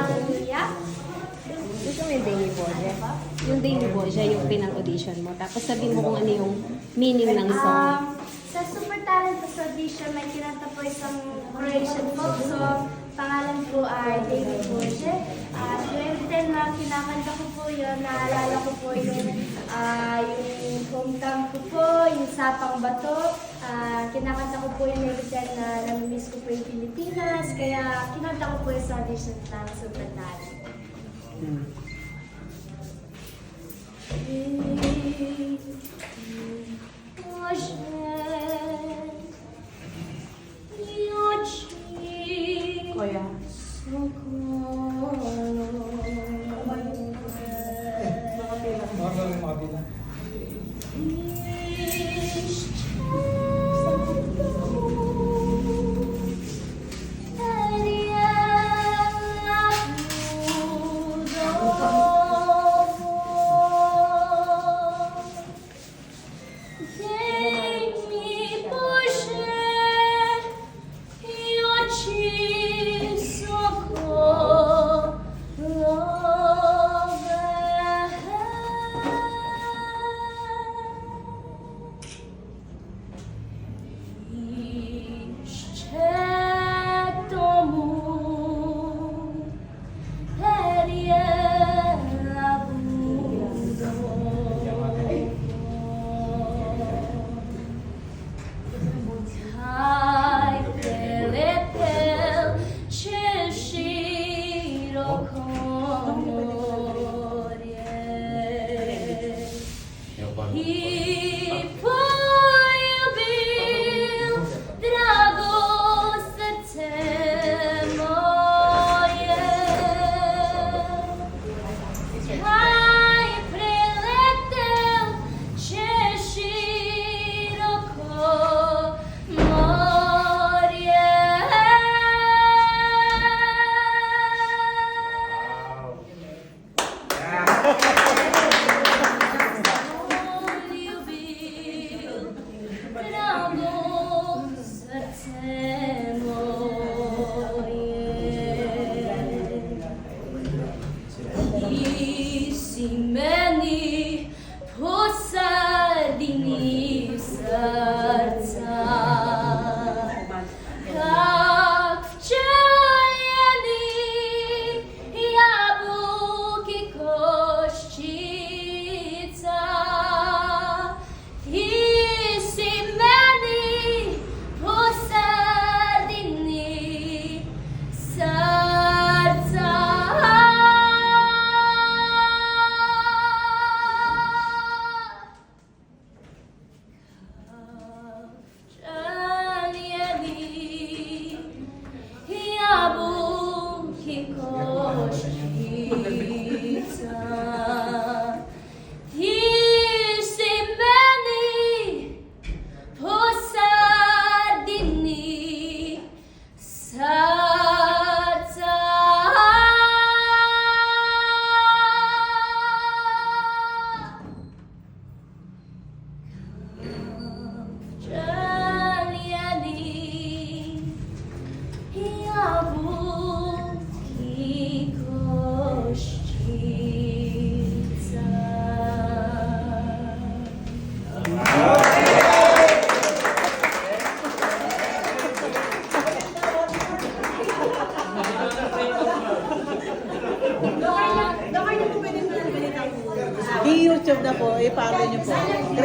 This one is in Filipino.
Hallelujah. Gusto mo yung Daily Boja? Yung Daily Boja, yung pinang-audition mo. Tapos sabihin mo kung ano yung meaning ng song. Sa Super Talent Audition, may kinanta po isang Croatian folk song. Pangalan po ay Daily Boja. Every time na kinakanta ko po yun, naalala ko po yung hometown ko po, yung Sapang Bato. Kinakanta ko po yung every time na namimiss ko po yung Pilipinas. Kaya kinanta ko po yung sa audition ng Super Talent. Kuya. Meni posadini serca, как чаяли яблоки кощица, и семени posadini serca. I-YouTube na po, i-follow niyo po.